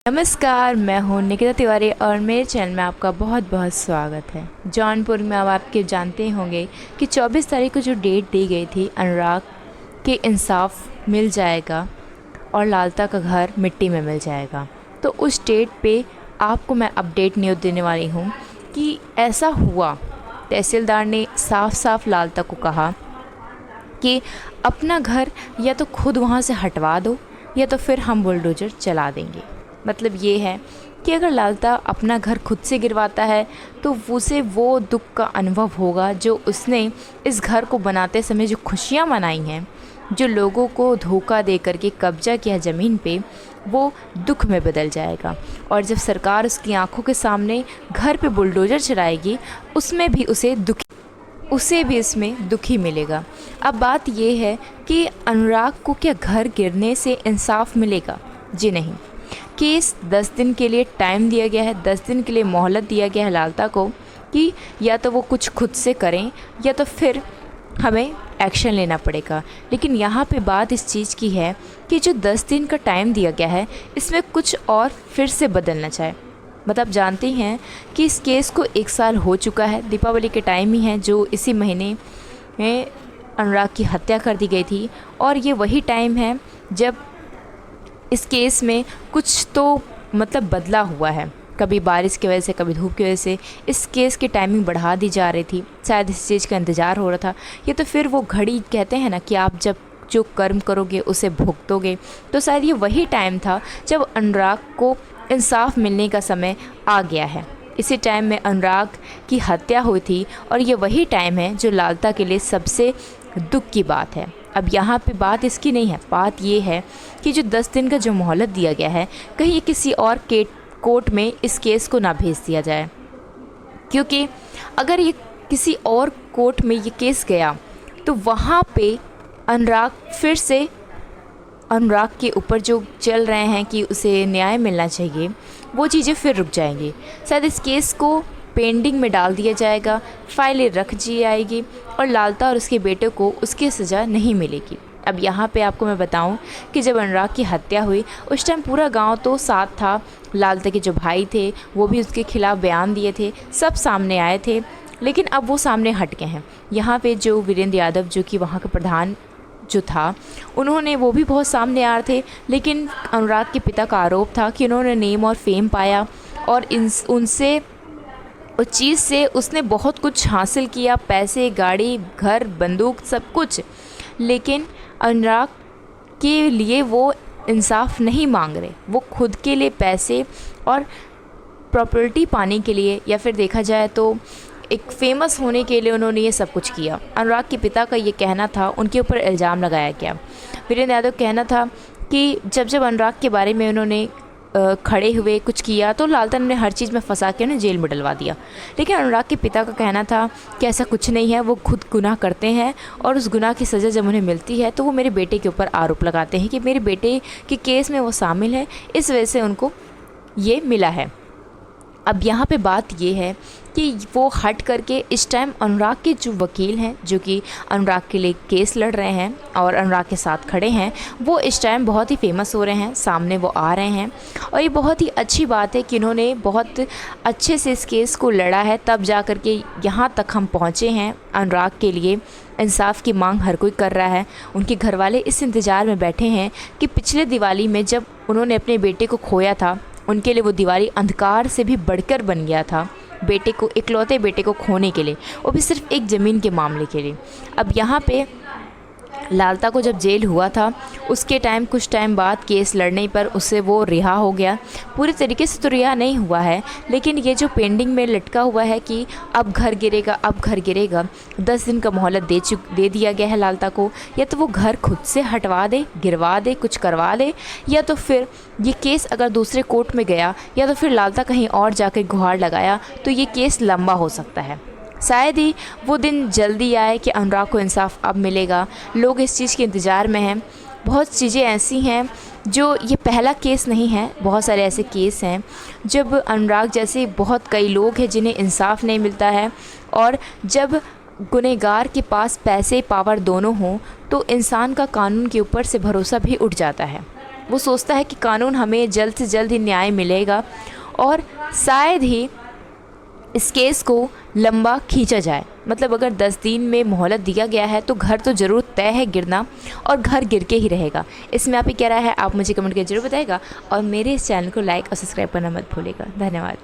नमस्कार, मैं हूँ निकिता तिवारी और मेरे चैनल में आपका बहुत बहुत स्वागत है। जौनपुर में अब आपके जानते होंगे कि 24 तारीख को जो डेट दी गई थी, अनुराग के इंसाफ मिल जाएगा और लालता का घर मिट्टी में मिल जाएगा। तो उस डेट पे आपको मैं अपडेट न्यूज़ देने वाली हूँ कि ऐसा हुआ। तहसीलदार ने साफ साफ लालता को कहा कि अपना घर या तो खुद वहाँ से हटवा दो या तो फिर हम बुलडोज़र चला देंगे। मतलब ये है कि अगर लालता अपना घर खुद से गिरवाता है तो उसे वो दुख का अनुभव होगा जो उसने इस घर को बनाते समय जो खुशियाँ मनाई हैं, जो लोगों को धोखा दे करके कब्जा किया ज़मीन पे, वो दुख में बदल जाएगा। और जब सरकार उसकी आंखों के सामने घर पे बुलडोज़र चलाएगी, उसे भी इसमें दुखी मिलेगा। अब बात ये है कि अनुराग को क्या घर गिरने से इंसाफ मिलेगा? जी नहीं। केस 10 दिन के लिए टाइम दिया गया है, 10 दिन के लिए मोहलत दिया गया है लालता को कि या तो वो कुछ खुद से करें या तो फिर हमें एक्शन लेना पड़ेगा। लेकिन यहाँ पे बात इस चीज़ की है कि जो 10 दिन का टाइम दिया गया है, इसमें कुछ और फिर से बदलना चाहे। मतलब जानते हैं कि इस केस को 1 साल हो चुका है। दीपावली के टाइम ही है जो इसी महीने में अनुराग की हत्या कर दी गई थी, और ये वही टाइम है जब इस केस में कुछ तो मतलब बदला हुआ है। कभी बारिश की वजह से, कभी धूप की वजह से इस केस की टाइमिंग बढ़ा दी जा रही थी। शायद इस चीज़ का इंतज़ार हो रहा था। ये तो फिर वो घड़ी कहते हैं ना कि आप जब जो कर्म करोगे उसे भुगतोगे, तो शायद ये वही टाइम था जब अनुराग को इंसाफ मिलने का समय आ गया है। इसी टाइम में अनुराग की हत्या हुई थी और ये वही टाइम है जो लालता के लिए सबसे दुख की बात है। अब यहाँ पे बात इसकी नहीं है, बात ये है कि जो 10 दिन का जो मोहलत दिया गया है, कहीं ये किसी और कोर्ट में इस केस को ना भेज दिया जाए। क्योंकि अगर ये किसी और कोर्ट में ये केस गया तो वहाँ पे अनुराग के ऊपर जो चल रहे हैं कि उसे न्याय मिलना चाहिए, वो चीज़ें फिर रुक जाएंगी। शायद इस केस को पेंडिंग में डाल दिया जाएगा, फाइलें रख दी जाएगी और लालता और उसके बेटे को उसकी सज़ा नहीं मिलेगी। अब यहाँ पे आपको मैं बताऊँ कि जब अनुराग की हत्या हुई उस टाइम पूरा गांव तो साथ था। लालता के जो भाई थे वो भी उसके खिलाफ़ बयान दिए थे, सब सामने आए थे। लेकिन अब वो सामने हट गए हैं। यहाँ पे जो वीरेंद्र यादव जो कि वहाँ के प्रधान जो था, उन्होंने वो भी बहुत सामने आ रहे थे। लेकिन अनुराग के पिता का आरोप था कि उन्होंने नेम और फेम पाया और उनसे उस चीज़ से उसने बहुत कुछ हासिल किया, पैसे, गाड़ी, घर, बंदूक, सब कुछ। लेकिन अनुराग के लिए वो इंसाफ नहीं मांग रहे। वो खुद के लिए पैसे और प्रॉपर्टी पाने के लिए, या फिर देखा जाए तो एक फेमस होने के लिए उन्होंने ये सब कुछ किया। अनुराग के पिता का ये कहना था, उनके ऊपर इल्ज़ाम लगाया गया। वीरेंद्र यादव कहना था कि जब अनुराग के बारे में उन्होंने खड़े हुए कुछ किया तो लालता ने हर चीज़ में फंसा के उन्हें जेल में डलवा दिया। लेकिन अनुराग के पिता का कहना था कि ऐसा कुछ नहीं है, वो खुद गुनाह करते हैं और उस गुनाह की सज़ा जब उन्हें मिलती है तो वो मेरे बेटे के ऊपर आरोप लगाते हैं कि मेरे बेटे के केस में वो शामिल है, इस वजह से उनको ये मिला है। अब यहाँ पे बात ये है कि वो हट करके इस टाइम अनुराग के जो वकील हैं, जो कि अनुराग के लिए केस लड़ रहे हैं और अनुराग के साथ खड़े हैं, वो इस टाइम बहुत ही फेमस हो रहे हैं, सामने वो आ रहे हैं। और ये बहुत ही अच्छी बात है कि उन्होंने बहुत अच्छे से इस केस को लड़ा है, तब जा कर के यहाँ तक हम पहुँचे हैं। अनुराग के लिए इंसाफ की मांग हर कोई कर रहा है। उनके घर वाले इस इंतज़ार में बैठे हैं कि पिछले दिवाली में जब उन्होंने अपने बेटे को खोया था, उनके लिए वो दिवाली अंधकार से भी बढ़कर बन गया था। बेटे को, इकलौते बेटे को खोने के लिए, वो भी सिर्फ एक ज़मीन के मामले के लिए। अब यहाँ पे लालता को जब जेल हुआ था उसके टाइम, कुछ टाइम बाद केस लड़ने पर उससे वो रिहा हो गया। पूरी तरीके से तो रिहा नहीं हुआ है, लेकिन ये जो पेंडिंग में लटका हुआ है कि अब घर गिरेगा, अब घर गिरेगा, 10 दिन का मोहलत दे दिया गया है लालता को। या तो वो घर खुद से हटवा दे, गिरवा दे, कुछ करवा दे, या तो फिर ये केस अगर दूसरे कोर्ट में गया, या तो फिर लालता कहीं और जाकर गुहार लगाया तो ये केस लंबा हो सकता है। शायद ही वो दिन जल्दी आए कि अनुराग को इंसाफ अब मिलेगा। लोग इस चीज़ के इंतज़ार में हैं। बहुत चीज़ें ऐसी हैं जो, ये पहला केस नहीं है, बहुत सारे ऐसे केस हैं जब अनुराग जैसे बहुत कई लोग हैं जिन्हें इंसाफ नहीं मिलता है। और जब गुनहगार के पास पैसे, पावर दोनों हों तो इंसान का कानून के ऊपर से भरोसा भी उठ जाता है। वो सोचता है कि कानून हमें जल्द से जल्द ही न्याय मिलेगा और शायद ही इस केस को लंबा खींचा जाए। मतलब अगर 10 दिन में मोहलत दिया गया है तो घर तो ज़रूर तय है गिरना, और घर गिर के ही रहेगा। इसमें आपकी क्या राय है, आप मुझे कमेंट करके ज़रूर बताएगा, और मेरे इस चैनल को लाइक और सब्सक्राइब करना मत भूलिएगा। धन्यवाद।